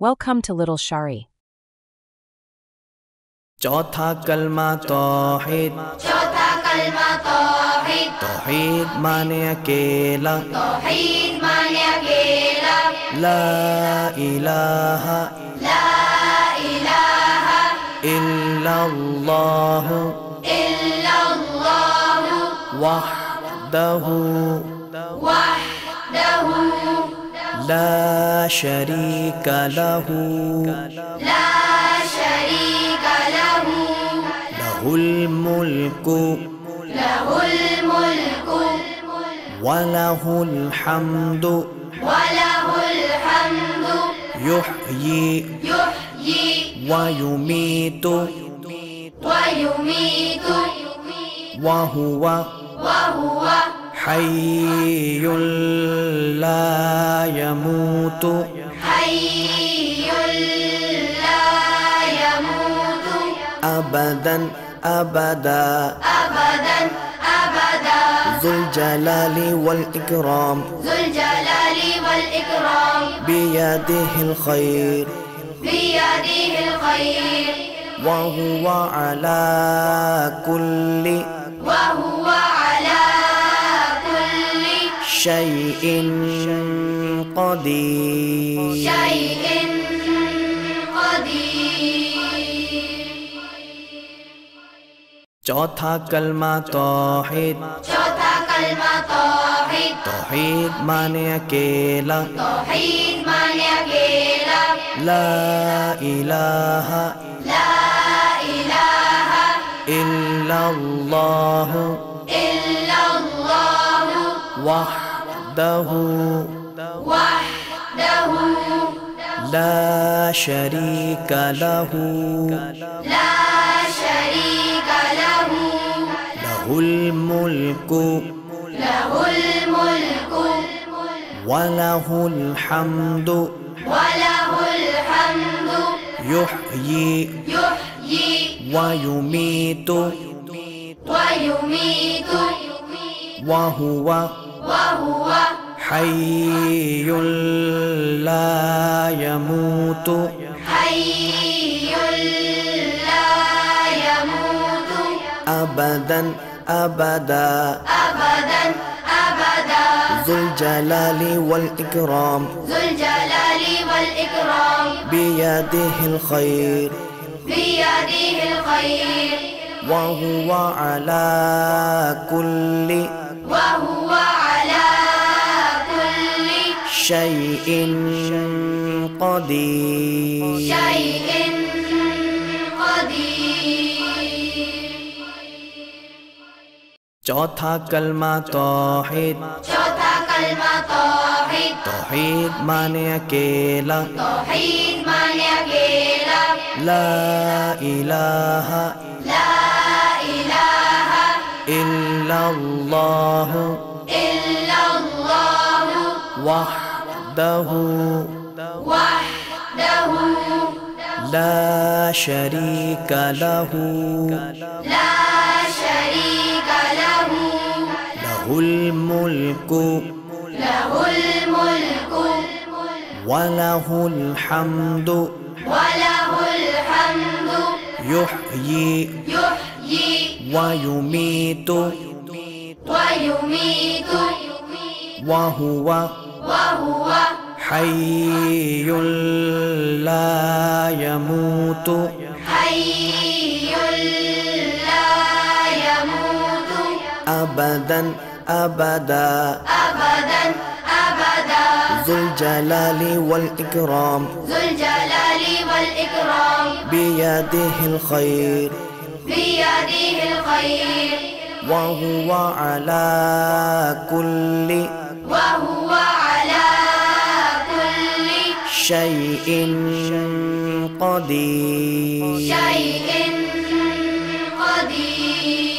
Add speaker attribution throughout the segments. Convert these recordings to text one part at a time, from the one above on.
Speaker 1: Welcome to Little Shari.
Speaker 2: चौथा कलमा तौहीद।
Speaker 3: चौथा कलमा तौहीद।
Speaker 2: तौहीद माने अकेला।
Speaker 3: तौहीद माने अकेला।
Speaker 2: ला इलाहा
Speaker 3: ला इलाहा
Speaker 2: इल्लल्लाह
Speaker 3: इल्लल्लाह
Speaker 2: वहदहु
Speaker 3: वहदहु
Speaker 2: ला शरीका लहु
Speaker 3: ला शरीका लहु
Speaker 2: लहुल मुल्कु
Speaker 3: लहुल मुल्कु
Speaker 2: वलहुल हम्दु
Speaker 3: वलहुल हम्दु
Speaker 2: युहयी
Speaker 3: युहयी
Speaker 2: वयुमीतु
Speaker 3: वयुमीतु
Speaker 2: वहुवा
Speaker 3: वहुव
Speaker 2: हय्युल ला यमूतु
Speaker 3: हय्युल ला यमूतु
Speaker 2: अबदन अबदा
Speaker 3: अबदन अबदा
Speaker 2: ज़ुल जलाली वल इकराम
Speaker 3: ज़ुल जलाली वल इकराम
Speaker 2: बियदिहिल खैर
Speaker 3: बियदिहिल खैर
Speaker 2: वहुवा अला कुल्लि
Speaker 3: वहुव अला कुल्लि
Speaker 2: शैइन क़दीर।
Speaker 3: शैइन क़दीर।
Speaker 2: चौथा कलमा तौहीद।
Speaker 3: चौथा कलमा तौहीद।
Speaker 2: तौहीद माने अकेला।
Speaker 3: तौहीद माने अकेला।
Speaker 2: ला इलाहा
Speaker 3: ला इलाहा
Speaker 2: इल्लल्लाह
Speaker 3: इल्लल्लाह
Speaker 2: वहदहु
Speaker 3: वहदहु
Speaker 2: ला शरीका लहु
Speaker 3: ला शरीका लहु
Speaker 2: लहुल मुल्कु
Speaker 3: लहुल मुल्कु
Speaker 2: वलहुल हम्दु
Speaker 3: वलहुल हम्दु
Speaker 2: युहयी
Speaker 3: युहयी
Speaker 2: वयुमीतु
Speaker 3: वयुमीतु
Speaker 2: वहुवा
Speaker 3: वहुव
Speaker 2: हय्युल ला यमूतु
Speaker 3: हय्युल ला यमूतु
Speaker 2: अबदन अबदा
Speaker 3: अबदन अबदा
Speaker 2: ज़ुल जलाली वल इकराम
Speaker 3: ज़ुल जलाली वल इकराम
Speaker 2: बियदिहिल खैर
Speaker 3: बियदिहिल खैर
Speaker 2: वहुवा अला कुल्लि
Speaker 3: वहुव अला कुल्लि
Speaker 2: शैइन क़दीर।
Speaker 3: शैइन क़दीर।
Speaker 2: चौथा कलमा तौहीद।
Speaker 3: चौथा कलमा तौहीद।
Speaker 2: तौहीद माने अकेला।
Speaker 3: तौहीद माने अकेला।
Speaker 2: ला इलाहा
Speaker 3: ला इलाहा
Speaker 2: इल्लल्लाह
Speaker 3: इल्लल्लाह
Speaker 2: वहदहु
Speaker 3: वहदहु
Speaker 2: ला शरीका लहु
Speaker 3: ला शरीका लहु
Speaker 2: लहुल मुल्कु
Speaker 3: लहुल मुल्कु
Speaker 2: वलहुल हम्दु
Speaker 3: वलहुल हम्दु
Speaker 2: युहयी
Speaker 3: युहयी
Speaker 2: वयुमीतु
Speaker 3: वयुमीतु
Speaker 2: वहुवा
Speaker 3: वहुव
Speaker 2: हय्युल ला यमूतु
Speaker 3: हय्युल ला यमूतु
Speaker 2: अबदन अबदा
Speaker 3: अबदन अबदा
Speaker 2: ज़ुल जलाली वल इकराम
Speaker 3: ज़ुल जलाली वल इकराम
Speaker 2: बियदिहिल खैर
Speaker 3: बियदिहिल खैर
Speaker 2: वहुवा अला कुल्लि
Speaker 3: वहुव अला कुल्लि
Speaker 2: शैइन क़दीर।
Speaker 3: शैइन क़दीर।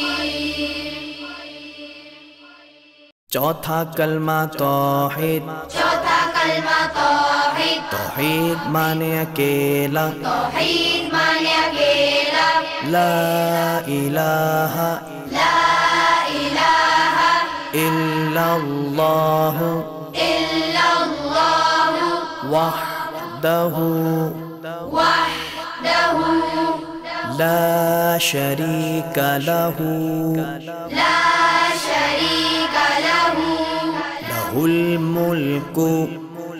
Speaker 2: चौथा कलमा तौहीद।
Speaker 3: चौथा कलमा तौहीद।
Speaker 2: तौहीद माने अकेला।
Speaker 3: तौहीद माने अकेला।
Speaker 2: ला इलाहा
Speaker 3: ला इलाहा
Speaker 2: इल्लल्लाह
Speaker 3: इल्लल्लाह
Speaker 2: वहदहु وحده
Speaker 3: وحده
Speaker 2: لا شريك له
Speaker 3: لا شريك له
Speaker 2: له الملك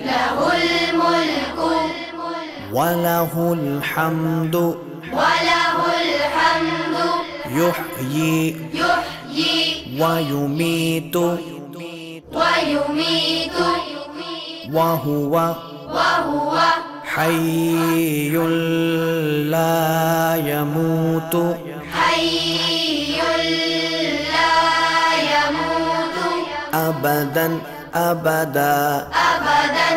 Speaker 3: له الملك
Speaker 2: وله الحمد
Speaker 3: وله الحمد
Speaker 2: يحيي
Speaker 3: يحيي
Speaker 2: ويميت
Speaker 3: ويميت
Speaker 2: وهو
Speaker 3: وهو
Speaker 2: حي لا يموت
Speaker 3: حي لا يموت
Speaker 2: أبدا أبدا
Speaker 3: أبدا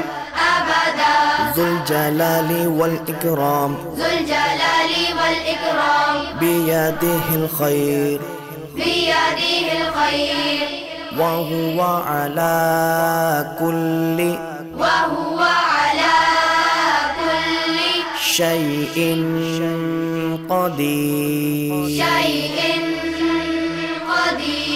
Speaker 3: أبدا
Speaker 2: ذو الجلال والإكرام
Speaker 3: ذو الجلال والإكرام
Speaker 2: بيده الخير
Speaker 3: بيده الخير
Speaker 2: وهو على كل
Speaker 3: وهو على كل
Speaker 2: شيء قدير
Speaker 3: شيء قدير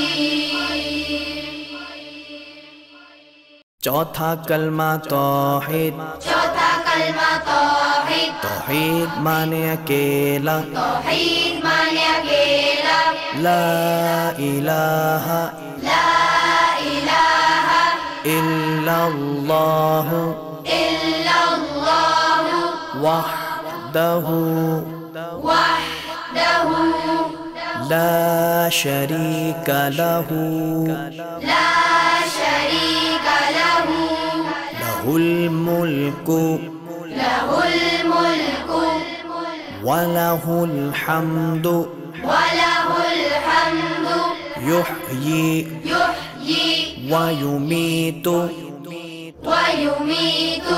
Speaker 2: चौथा कलमा तौहीद
Speaker 3: चौथा कलमा तौहीद
Speaker 2: तौहीद माने अकेला
Speaker 3: तौहीद माने अकेला
Speaker 2: ला इलाहा
Speaker 3: ला इलाहा
Speaker 2: इल्लल्लाह
Speaker 3: इल्लल्लाह
Speaker 2: वहदहु
Speaker 3: वहदहु
Speaker 2: ला शरीक लहु
Speaker 3: ला शरीक लहु
Speaker 2: लहुल मुल्कु
Speaker 3: लहुल मुल्कु
Speaker 2: वलहुल हम्दु
Speaker 3: वलहुल हम्दु
Speaker 2: युह्यी
Speaker 3: युह्यी
Speaker 2: वयुमीतु
Speaker 3: वयुमीत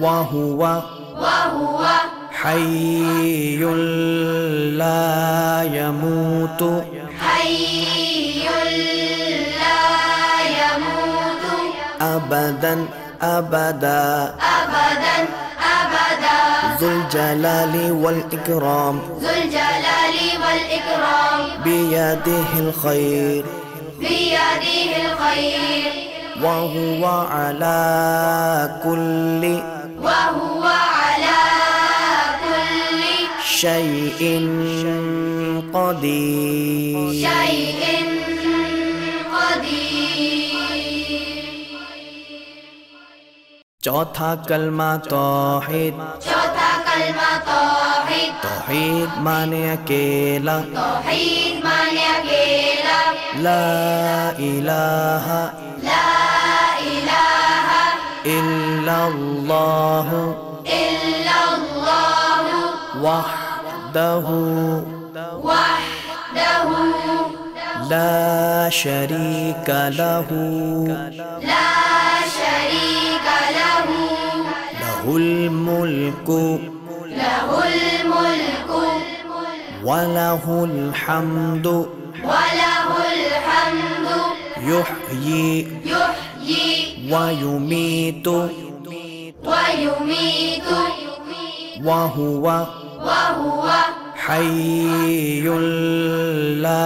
Speaker 2: वहुव
Speaker 3: वहुव
Speaker 2: हय्युल ला यमूतु
Speaker 3: हय्युल ला यमूत
Speaker 2: अबदन अबदा
Speaker 3: अबदन अबदा
Speaker 2: ذुल जलाली वल इकराम
Speaker 3: ذुल जलाली वल इकराम
Speaker 2: बियदिहिल खैर
Speaker 3: बियदिहिल खैर
Speaker 2: वहुव अला कुल्लि
Speaker 3: वहुव अला कुल्लि
Speaker 2: शैइन क़दीर
Speaker 3: शैइन क़दीर
Speaker 2: चौथा कलमा तौहीद
Speaker 3: चौथा कलमा तौहीद
Speaker 2: तौहीद माने अकेला
Speaker 3: तौहीद माने अकेला
Speaker 2: ला इलाहा
Speaker 3: ला इलाहा
Speaker 2: इल्लल्लाह
Speaker 3: इल्लल्लाह
Speaker 2: वहदहु
Speaker 3: वहदहु
Speaker 2: ला शरीक लहु
Speaker 3: ला शरीक लहु
Speaker 2: लहुल मुल्कु
Speaker 3: लहुल मुल्कु
Speaker 2: वलहुल हम्दु
Speaker 3: वलहुल हम्दु
Speaker 2: युह्यी
Speaker 3: युह्यी
Speaker 2: वयुमीतु
Speaker 3: वयुमीत
Speaker 2: वहुव
Speaker 3: वहुव
Speaker 2: हय्युल ला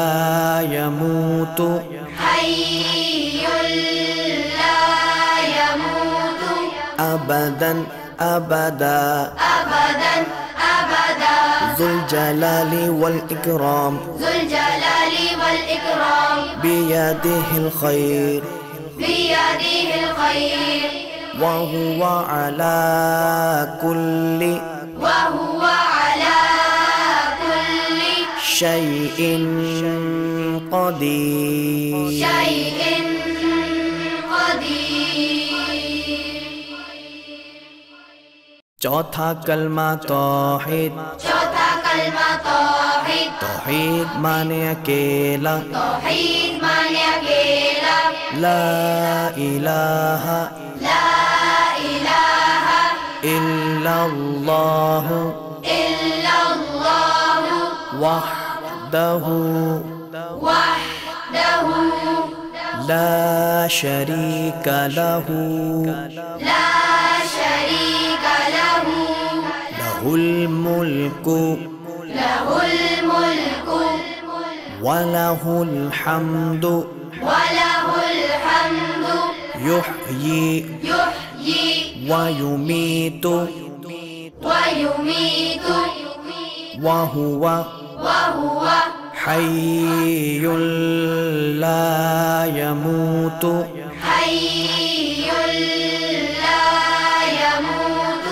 Speaker 2: यमूतु
Speaker 3: हय्युल ला यमूत
Speaker 2: अबदन अबदा
Speaker 3: अबदन अबदा
Speaker 2: ذुल जलाली वल इकराम
Speaker 3: ذुल जलाली वल इकराम
Speaker 2: बियदिहिल खैर
Speaker 3: बियदिहिल खैर
Speaker 2: वहुव अला कुल्लि
Speaker 3: वहुव अला कुल्लि
Speaker 2: शैइन क़दीर
Speaker 3: शैइन क़दीर
Speaker 2: चौथा कलमा तौहीद
Speaker 3: चौथा कलमा तौहीद
Speaker 2: तौहीद माने अकेला
Speaker 3: तौहीद माने अकेला
Speaker 2: ला इलाहा
Speaker 3: ला इलाहा
Speaker 2: इल्लल्लाह
Speaker 3: इल्लल्लाह
Speaker 2: वहदहु
Speaker 3: वहदहु
Speaker 2: ला शरीक लहु
Speaker 3: ला शरीक लहु
Speaker 2: लहुल मुल्कु
Speaker 3: लहुल मुल्कु
Speaker 2: वलहुल हम्दु
Speaker 3: वलहुल हम्दु
Speaker 2: युह्यी
Speaker 3: युह्यी
Speaker 2: ويميت
Speaker 3: ويميت
Speaker 2: وهو حي لا يموت
Speaker 3: حي لا يموت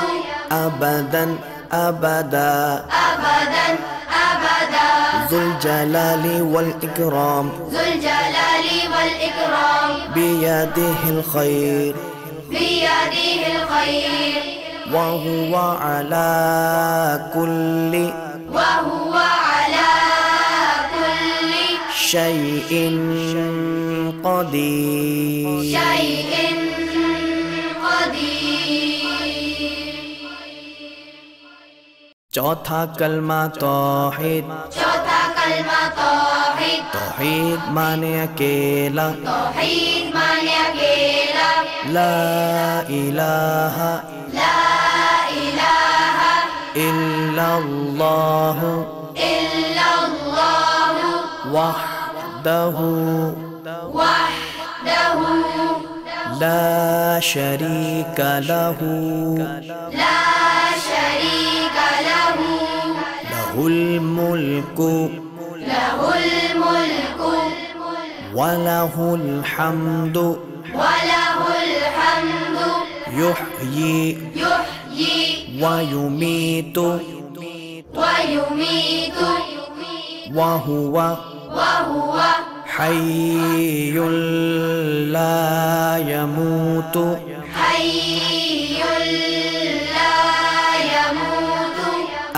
Speaker 2: أبدا أبدا
Speaker 3: أبدا أبدا
Speaker 2: ذو الجلال والإكرام
Speaker 3: ذو الجلال والإكرام
Speaker 2: بيده الخير
Speaker 3: بيده الخير
Speaker 2: وهو على كل شيء قدير
Speaker 3: شيء قدير
Speaker 2: चौथा कलमा तौहीद
Speaker 3: चौथा कलमा तौहीद
Speaker 2: तौहीद माने अकेला
Speaker 3: तौहीद माने अकेला
Speaker 2: ला इलाहा इल्लल्लाह वहदहु ला शरीका लहू लहुल मुल्कु वलहुल हम्दु युह्यी वयुमीत वहुव हय्युल ला यमूत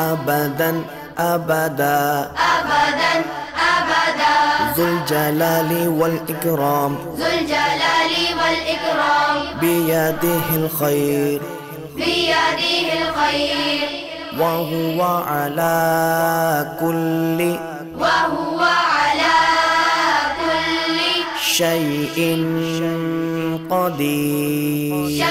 Speaker 2: अबदन अबदा ذुल जलाली वल इकराम बियदिहिल खैर वहुव अला कुल्ली शैइन क़दीर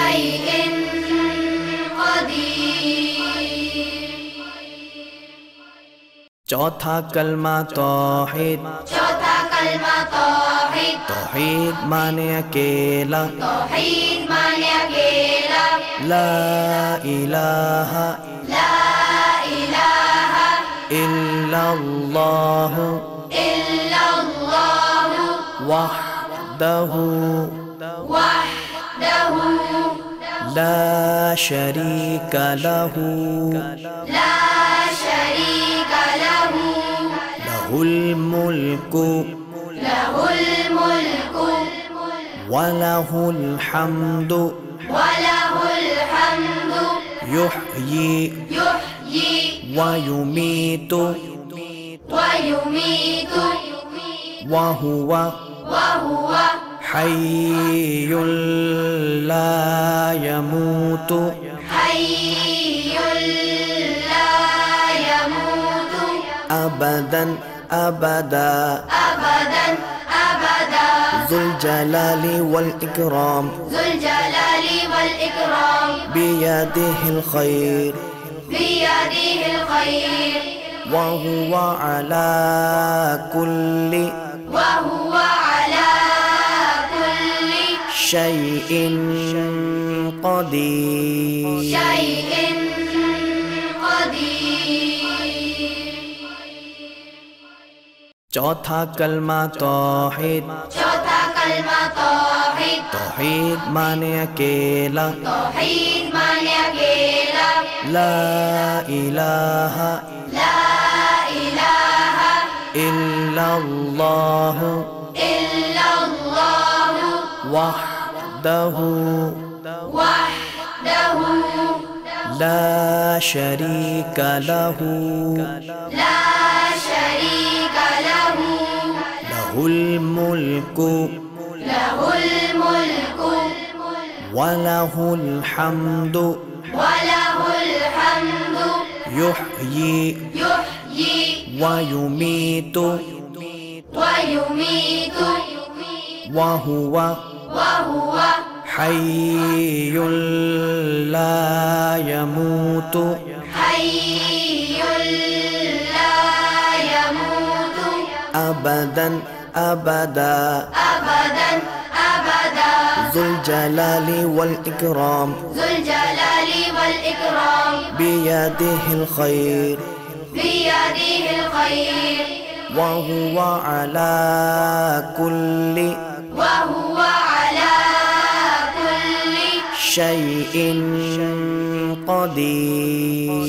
Speaker 2: चौथा कलमा तौहीद तौहीद माने अकेला ला इलाहा इल्लल्लाह वहदहु ला शरीका लहू लहुल मुल्कु वलहुल हम्दु युह्यी वयुमीत वहुव हय्युल ला यमूत अबदन अबदा ذुल जलाली वल इकराम बियदिहिल खैर वहुव अला कुल्ली शैइन क़दीर चौथा कलमा तौहीद तौहीद माने अकेला ला इलाहा इल्लल्लाह वहदहु ला शरीका लहू लहुल मुल्कु वलहुल हम्दु युह्यी वयुमीत वहुव हय्युल ला यमूत अबदन अबदा ذुल जलाली वल इकराम بيده الخير
Speaker 3: بيده الخير
Speaker 2: وهو على كل
Speaker 3: وهو على كل
Speaker 2: شيء قدير.